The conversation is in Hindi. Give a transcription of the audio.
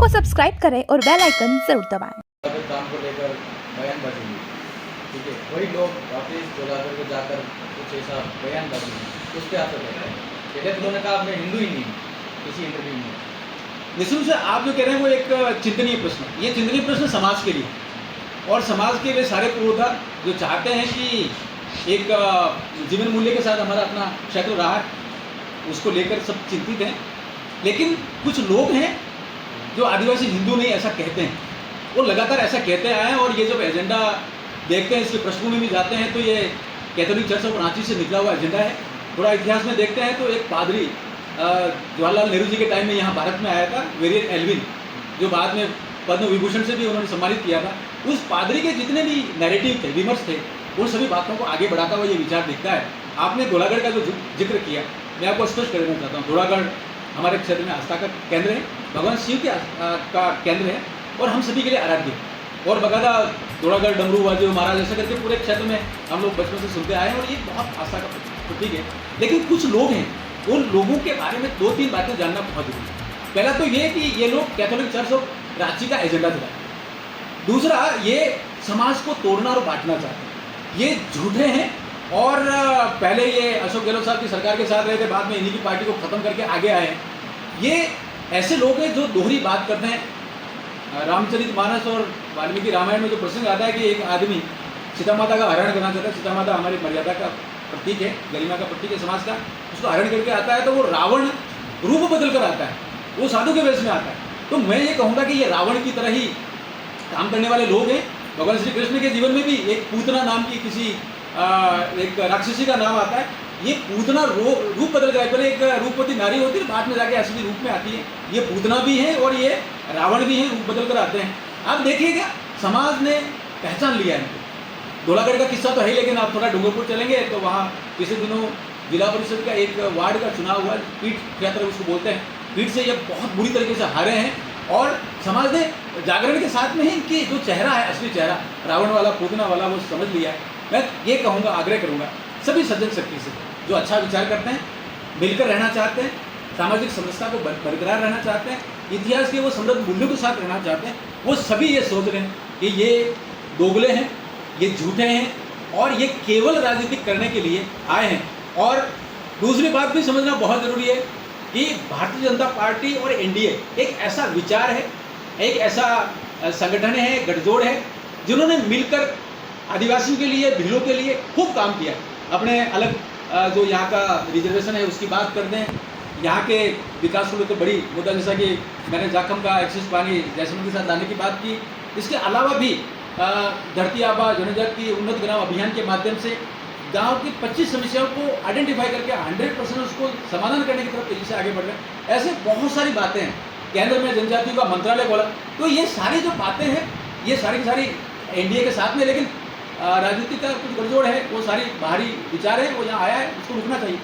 को सब्सक्राइब करें और बेल आइकन जरूर दबाएं। काम को लेकर बयानबाजी, ठीक है, वही लोग वापस जोलागर को जाकर कुछ ऐसा बयानबाजी उस पर आपको कहते हैं। पहले तो उन्होंने कहा मैं हिंदू ही नहीं हूँ किसी इंटरव्यू में। निश्चित से आप जो कह रहे हैं वो एक चिंतनीय प्रश्न, ये चिंतनीय प्रश्न समाज के लिए और समाज के वे सारे पुरोधा जो चाहते हैं कि एक जीवन मूल्य के साथ हमारा अपना क्षेत्र रहा है, उसको लेकर सब चिंतित हैं। लेकिन कुछ लोग हैं जो आदिवासी हिंदू नहीं ऐसा कहते हैं, वो लगातार ऐसा कहते आए हैं। और ये जब एजेंडा देखते हैं, इसकी पृष्ठभूमि में जाते हैं, तो ये कैथोलिक चर्च ऑफ रांची से निकला हुआ एजेंडा है। थोड़ा इतिहास में देखते हैं तो एक पादरी जवाहरलाल नेहरू जी के टाइम में यहाँ भारत में आया था, वेरियन एल्विन, जो बाद में पद्म विभूषण से भी उन्होंने सम्मानित किया था। उस पादरी के जितने भी नैरेटिव थे, विमर्श थे, उन सभी बातों को आगे बढ़ाता हुआ ये विचार दिखता है। आपने धोलागढ़ का जो जिक्र किया, मैं आपको स्पष्ट कर देना चाहता हूँ। धोलागढ़ हमारे क्षेत्र में आस्था का केंद्र है, भगवान शिव के का केंद्र है और हम सभी के लिए आराध्य है। और बकायदा धोलागढ़ डमरू वाजे महाराज ऐसा करके पूरे क्षेत्र में हम लोग बचपन से सुनते आए हैं और ये बहुत आस्था का प्रतीक है। लेकिन कुछ लोग हैं, उन लोगों के बारे में 2-3 बातें जानना बहुत जरूरी है। पहला तो ये कि ये लोग कैथोलिक चर्च ऑफ रांची का एजेंडा दिखाते हैं। दूसरा, ये समाज को तोड़ना और बांटना चाहते हैं। ये झूठे हैं और पहले ये अशोक गहलोत साहब की सरकार के साथ रहे थे, बाद में इन्हीं की पार्टी को खत्म करके आगे आए हैं। ये ऐसे लोग हैं जो दोहरी बात करते हैं। रामचरितमानस और वाल्मीकि रामायण में जो प्रसंग आता है कि एक आदमी सीता माता का हरण करना चाहता है, सीता माता हमारी मर्यादा का प्रतीक है, गरिमा का प्रतीक है समाज का, उसको हरण करके आता है तो वो रावण रूप बदल कर आता है, वो साधु के वेश में आता है। तो मैं ये कहूँगा कि ये रावण की तरह ही काम करने वाले लोग हैं। भगवान श्री कृष्ण के जीवन में भी एक पूतना नाम की किसी एक राक्षसी का नाम आता है। ये पूतना रूप बदल गया, पहले एक रूपवती नारी होती है, बाद में जाके असली रूप में आती है। ये पूतना भी है और ये रावण भी है, रूप बदल कर आते हैं। आप देखिएगा समाज ने पहचान लिया है। धोलागढ़ का किस्सा तो है, लेकिन आप थोड़ा डूंगरपुर चलेंगे तो वहाँ पिछले दिनों जिला परिषद का एक वार्ड का चुनाव हुआ, पीठ क्षेत्र उसको बोलते हैं, पीठ से ये बहुत बुरी तरीके से हारे हैं। और समाज ने जागरण के साथ में ही इनकी जो चेहरा है, असली चेहरा रावण वाला, पूतना वाला, वो समझ लिया है। मैं ये कहूँगा, आग्रह करूँगा सभी सज्जन शक्ति से जो अच्छा विचार करते हैं, मिलकर रहना चाहते हैं, सामाजिक समरसता को बरकरार रहना चाहते हैं, इतिहास के वो समृद्ध मूल्यों के साथ रहना चाहते हैं, वो सभी ये सोच रहे हैं कि ये दोगले हैं, ये झूठे हैं और ये केवल राजनीति करने के लिए आए हैं। और दूसरी बात भी समझना बहुत ज़रूरी है कि भारतीय जनता पार्टी और एनडीए एक ऐसा विचार है, एक ऐसा संगठन है, गठजोड़ है, जिन्होंने मिलकर आदिवासियों के लिए, भीलों के लिए खूब काम किया। अपने अलग जो यहाँ का रिजर्वेशन है उसकी बात कर दें, यहाँ के विकास को लेकर बड़ी मुद्दा, जैसा कि मैंने जाखम का एक्सेस पानी जैसलमेर के साथ लाने की बात की। इसके अलावा भी धरती आबा जनजाति उन्नत ग्राम अभियान के माध्यम से गांव की 25 समस्याओं को आइडेंटिफाई करके 100% उसको समाधान करने की तरफ तेजी से आगे बढ़ रहे हैं। ऐसे बहुत सारी बातें हैं। केंद्र में जनजातियों का मंत्रालय खोला, तो ये सारी जो बातें हैं, ये सारी की सारी एनडीए के साथ में, लेकिन राजनीति का कुछ गठजोड़ है, वो सारी बाहरी विचार है, वो यहाँ आया है, उसको रुकना चाहिए।